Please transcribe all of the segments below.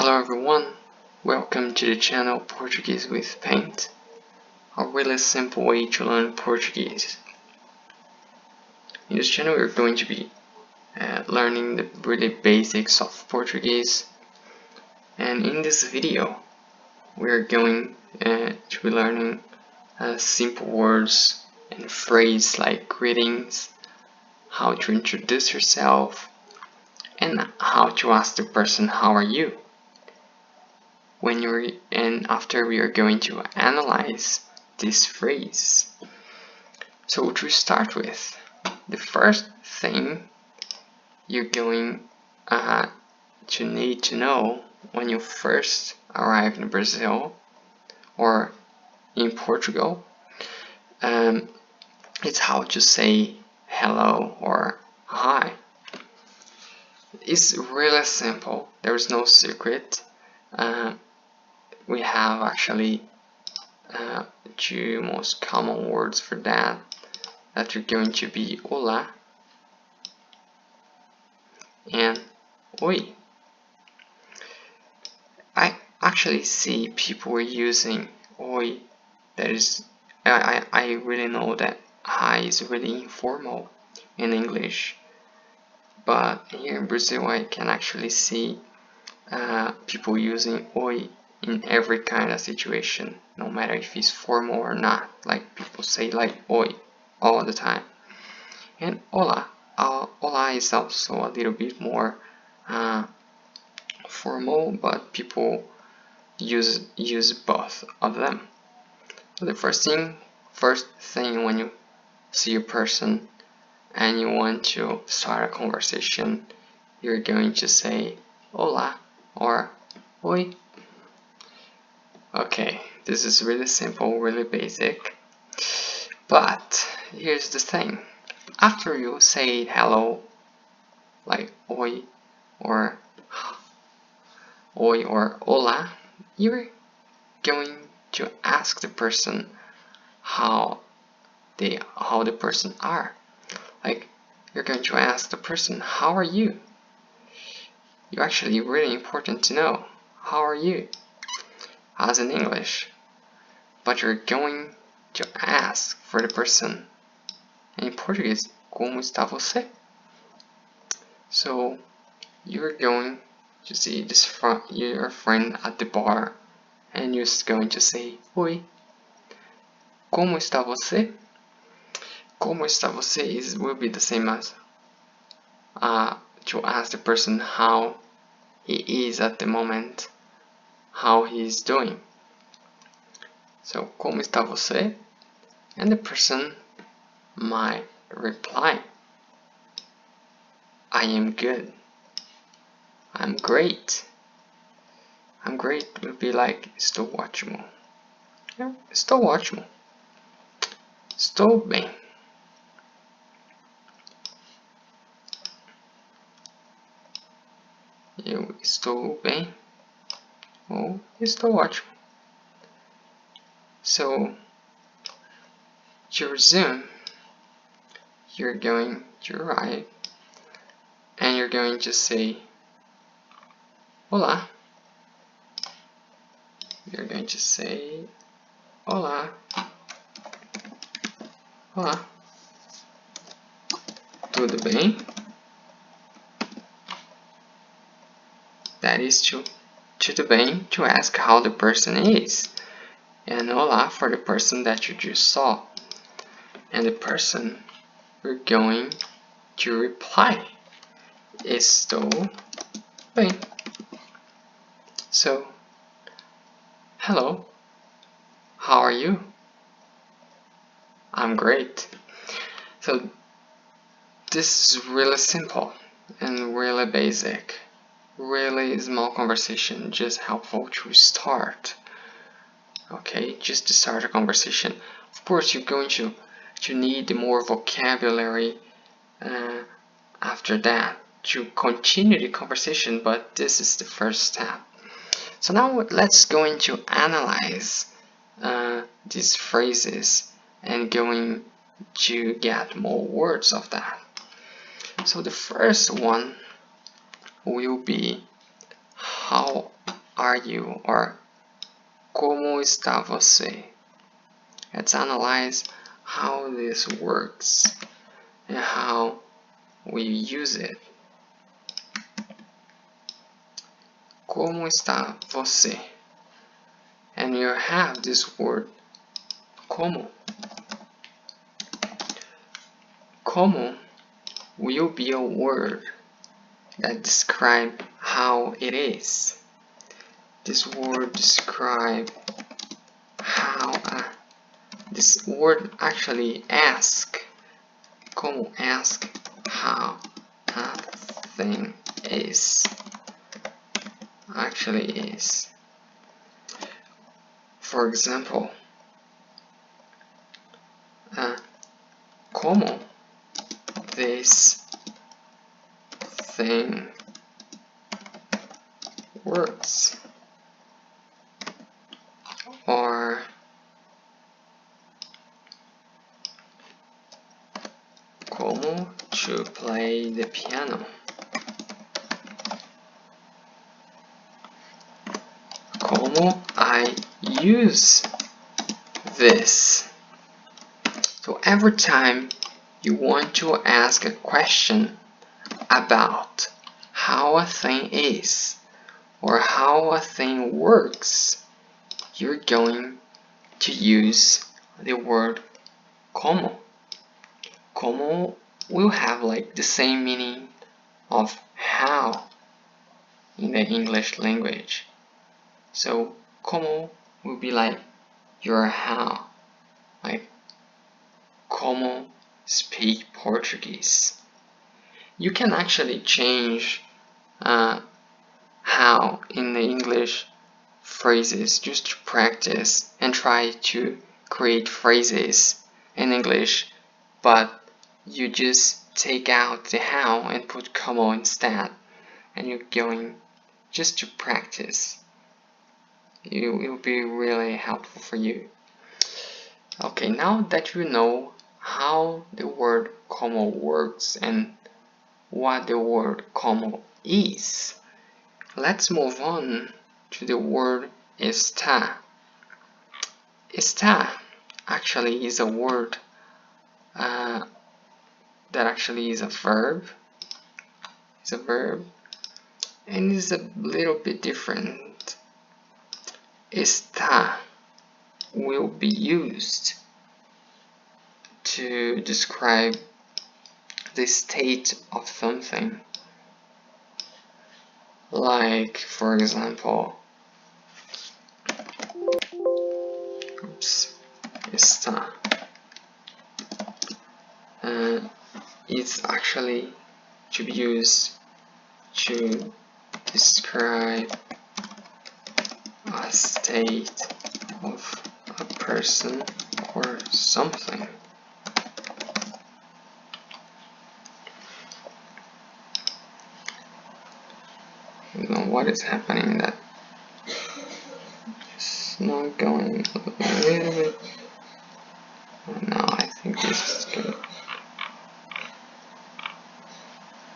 Hello everyone, welcome to the channel Portuguese with Paint, a really simple way to learn Portuguese. In this channel we're going to be learning the really basics of Portuguese, and in this video we're going to be learning simple words and phrases like greetings, how to introduce yourself, and how to ask the person how are you. After we are going to analyze this phrase. So to start with, the first thing you're going to need to know when you first arrive in Brazil or in Portugal, it's how to say hello or hi. It's really simple, there's no secret. We have actually two most common words for that are going to be hola and oi. I actually see people using oi. That is, I really know that hi is really informal in English, but here in Brazil I can actually see people using oi in every kind of situation, no matter if it's formal or not. Like people say like oi all the time. And hola, hola is also a little bit more formal, but people use both of them. So the first thing when you see a person and you want to start a conversation, you're going to say hola or oi. Okay, this is really simple, really basic, but here's the thing. After you say hello, like oi or hola, you're going to ask the person how the person are. Like, you're going to ask the person, how are you? You're actually really important to know, how are you? As in English, but you're going to ask for the person in Portuguese, como está você? So you're going to see your friend at the bar and you're going to say oi, como está você? Como está você will be the same as to ask the person how he is at the moment, how he is doing. So, como está você? And the person might reply, I am good, I'm great. I'm great would be like, estou ótimo. Yeah, estou ótimo. Estou bem. Eu estou bem. Ou estou ótimo. So, to resume, you're going to arrive and you're going to say hola. You're going to say hola. Hola. Tudo bem? That is tudo bem to ask how the person is. And hola for the person that you just saw. And the person we're going to reply, estou bem. So, hello, how are you? I'm great. So this is really simple and really basic, really small conversation, just helpful to start. Okay, just to start a conversation. Of course, you're going to need more vocabulary after that to continue the conversation, but this is the first step. So now let's go into analyze these phrases and going to get more words of that. So the first one will be how are you? Or como está você? Let's analyze how this works and how we use it. Como está você? And you have this word como. Como will be a word that describes how it is. This word describes how this word actually ask. Como ask how a thing is. Actually is. For example, como this thing works, or como to play the piano. Como I use this. So every time you want to ask a question about how a thing is or how a thing works, you're going to use the word como. Como will have like the same meaning of how in the English language. So como will be like your how, like como speak Portuguese. You can actually change how in the English phrases just to practice and try to create phrases in English, but you just take out the how and put como instead, and you're going just to practice. It will be really helpful for you. Okay, now that you know how the word como works and what the word como is, let's move on to the word está. Está actually is a word that actually is a verb. It's a verb and is a little bit different. Está will be used to describe the state of something. Like, for example, está. It's actually to be used to describe a state of a person or something. I don't know what is happening, that it's not going a little bit. No, I think this is good.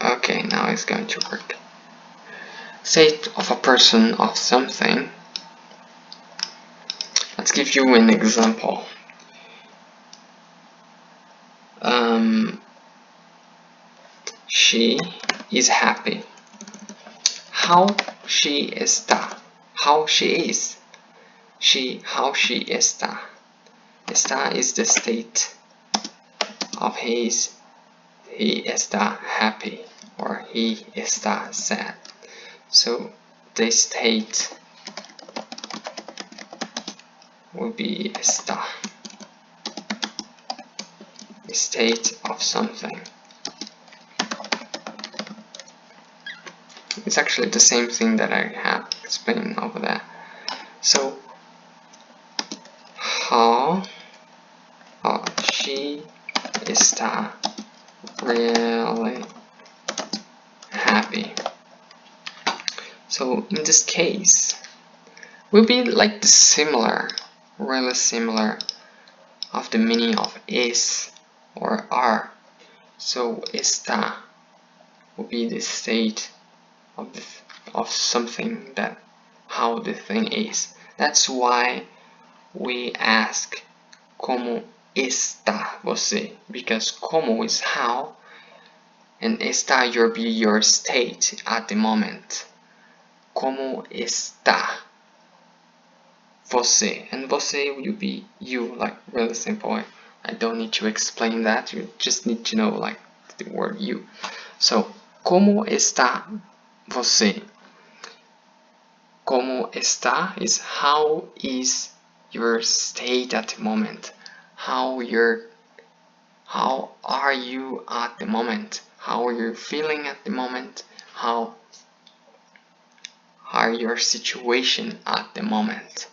Okay, now it's going to work. State of a person of something. Let's give you an example. She is happy. How she está. How she is. How she está. Está is the state of he está happy or he está sad. So the state will be está. The state of something. It's actually the same thing that I have explained over there. So how she está really happy. So in this case, will be like the similar, really similar of the meaning of is or are. So está will be the state of something, that how the thing is. That's why we ask como está você, because como is how, and está your state at the moment. Como está você, and você will be you, like really simple. I don't need to explain that, you just need to know like the word you. So, como está você? Como está is how is your state at the moment. How are you at the moment? How are you feeling at the moment? How are your situation at the moment?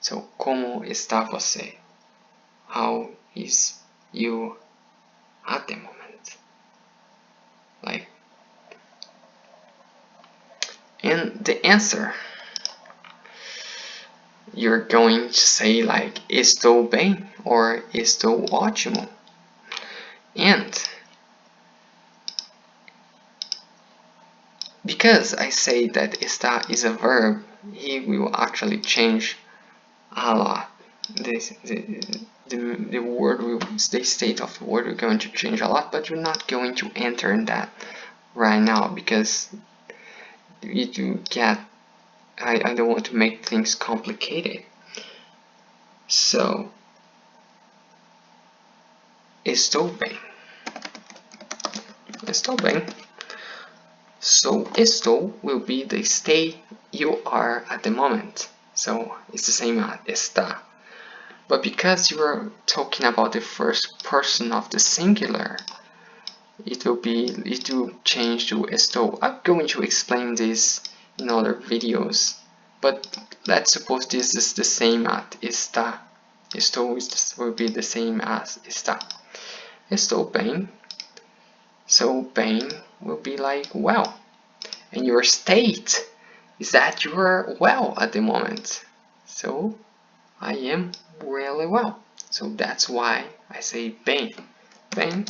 So, como está você? How is you at the moment? Like, and the answer, you're going to say like estou bem or estou ótimo. And because I say that está is a verb, he will actually change a lot. The word will, the state of the word will going to change a lot, but we're not going to enter in that right now because you get, I don't want to make things complicated. So, estou bem. Estou bem. So, estou will be the state you are at the moment. So, it's the same as está. But because you are talking about the first person of the singular, it will change to estou. I'm going to explain this in other videos, but let's suppose this is the same as está. Estou will be the same as está. Estou bem. So bem will be like well. And your state is that you are well at the moment. So I am really well. So that's why I say bem. Bem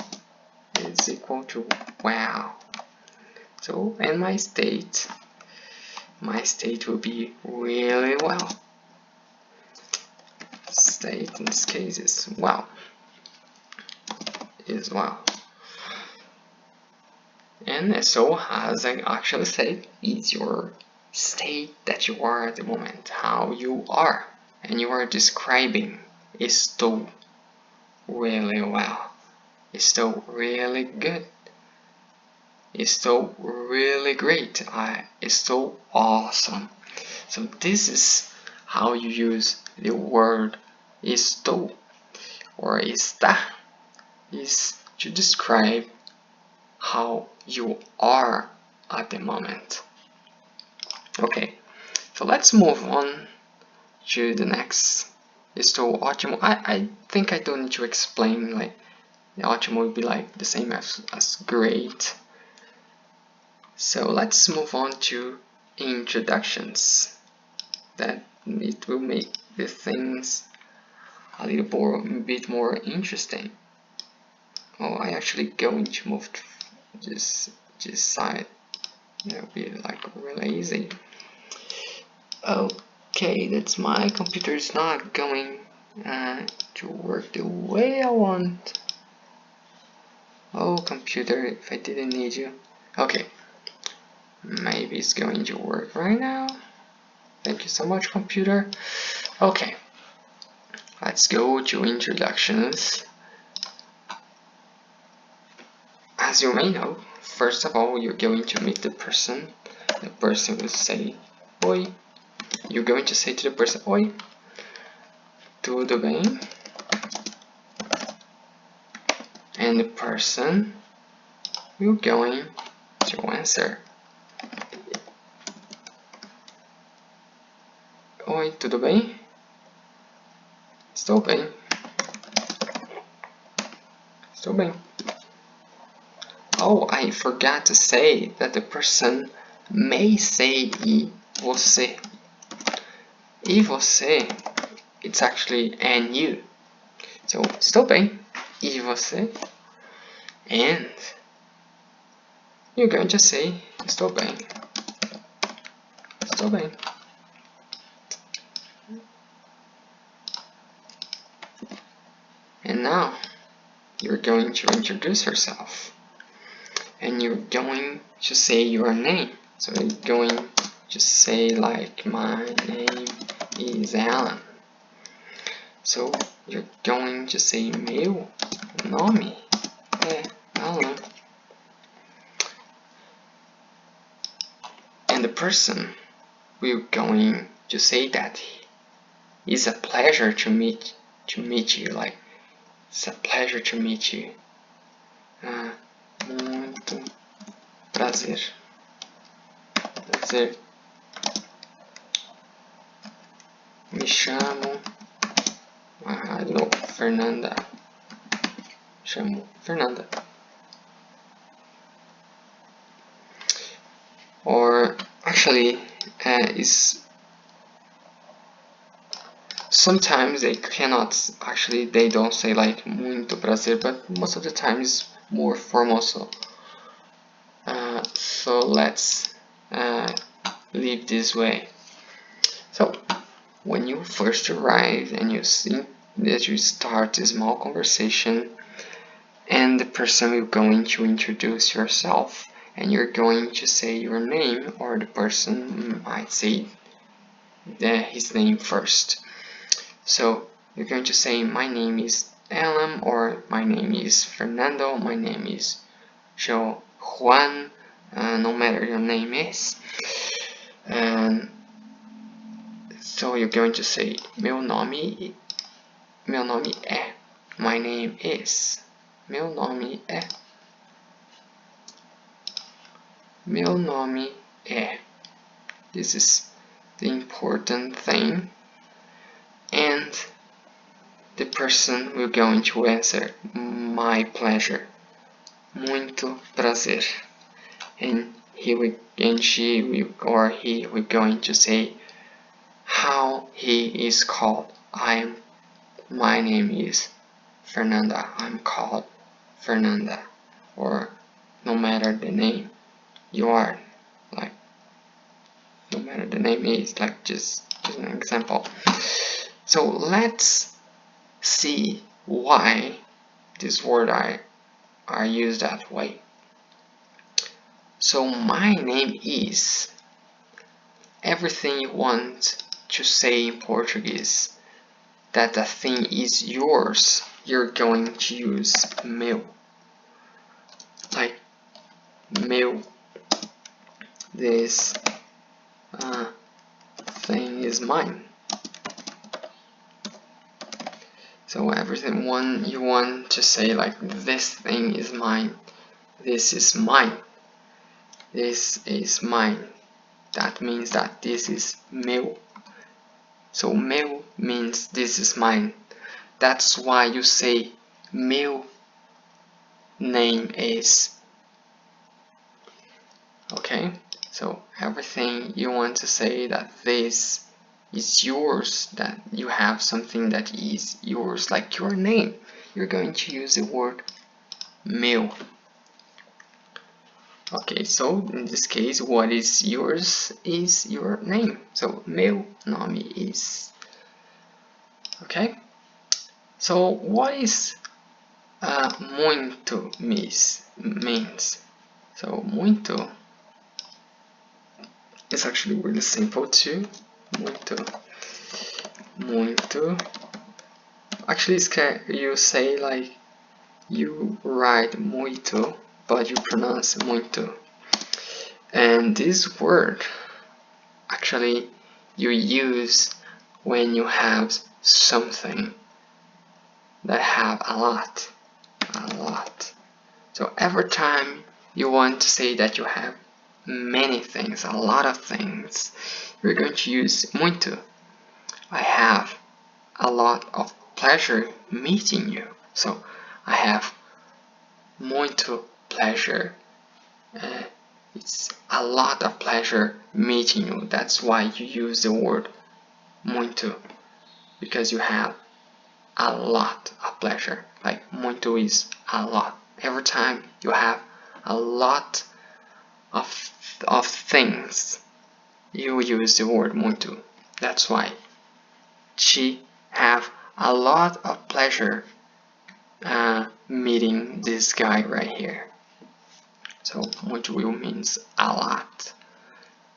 is equal to wow. So, and my state will be really well. State in this case is well. Is well. And so, as I actually said, is your state that you are at the moment, how you are, and you are describing estou really well, estou really good, estou really great, estou awesome. So this is how you use the word estou or está, is to describe how you are at the moment. Okay, so let's move on to the next. Estou ótimo. I think I don't need to explain, like the ótimo would be like the same as great. So let's move on to introductions. That it will make the things a little bit more interesting. Oh, I actually going to move to this side. That'll be like really easy. Okay, that's my computer is not going to work the way I want. Oh, computer, if I didn't need you. Okay, maybe it's going to work right now. Thank you so much, computer. Okay, let's go to introductions. As you may know, first of all, you're going to meet the person. The person will say, oi. You're going to say to the person, oi, tudo bem? And the person will going to answer, oi, tudo bem? Estou bem. Estou bem. Oh, I forgot to say that the person may say e você. E você, it's actually and you. So, estou bem. E você? And you're going to say, estou bem. Estou bem. And now you're going to introduce yourself, and you're going to say your name. So you're going to say like, my name is Alan. So you're going to say meu nome é Alan. And the person will going to say that it's a pleasure to meet you, like, it's a pleasure to meet you. Muito prazer. Prazer. Me chamo, I don't know, Fernanda. Chamo Fernanda. Or actually, is sometimes they cannot, actually they don't say like muito prazer, but most of the time it's more formal. So let's leave this way. So when you first arrive and you see that you start a small conversation, and the person will going to introduce yourself, and you're going to say your name, or the person might say his name first. So you're going to say, my name is Alan, or my name is Fernando, my name is Juan, no matter your name is. And so you're going to say, meu nome é, my name is, meu nome é, meu nome é. This is the important thing. And the person will going to answer, my pleasure, muito prazer. And he will, and she will, or he will going to say how he is called. My name is Fernanda, I'm called Fernanda. Or no matter the name you are, like, no matter the name is, like, just an example. So let's see why this word are used that way. So my name is, everything you want to say in Portuguese that the thing is yours, you're going to use meu. Like, meu, this thing is mine. So everything you want to say, like, this thing is mine, this is mine, this is mine. That means that this is meu. So meu means this is mine. That's why you say meu name is. Okay? So everything you want to say that this is yours, that you have something that is yours, like your name, you're going to use the word meu. Okay, so in this case, what is yours is your name. So meu nome is. Okay, so what is muito means? So muito is actually really simple too. Muito. Actually, you say like, you write muito, but you pronounce muito. And this word actually you use when you have something that have a lot. So every time you want to say that you have many things, a lot of things, you're going to use muito. I have a lot of pleasure meeting you. So I have muito pleasure. It's a lot of pleasure meeting you. That's why you use the word muito, because you have a lot of pleasure. Like, muito is a lot. Every time you have a lot of things, you use the word muito. That's why she have a lot of pleasure meeting this guy right here. So muito will means a lot,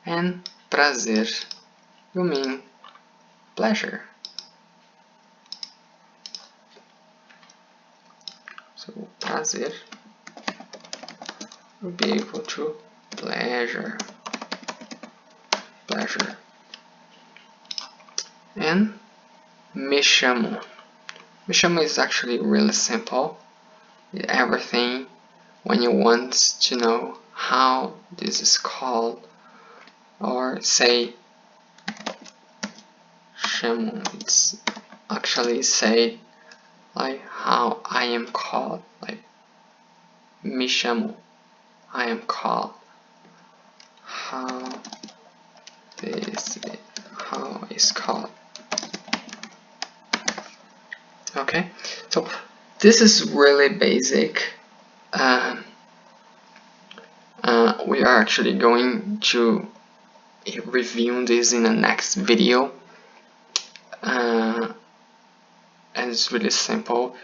and prazer will mean pleasure. So prazer will be equal to pleasure. And me chamo. Me chamo is actually really simple. Everything when you want to know how this is called, or say chamo, it's actually say like how I am called, like me chamo, I am called. How is called. Okay, so this is really basic. We are actually going to review this in the next video, and it's really simple.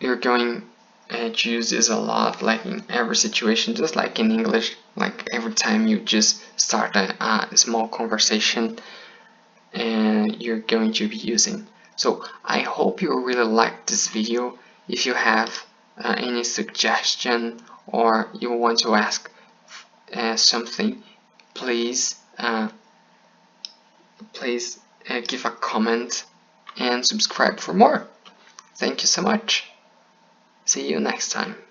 You're going to use this a lot, like in every situation, just like in English, like every time you just start a small conversation, and you're going to be using. So I hope you really liked this video. If you have any suggestion, or you want to ask something, please give a comment and subscribe for more. Thank you so much. See you next time.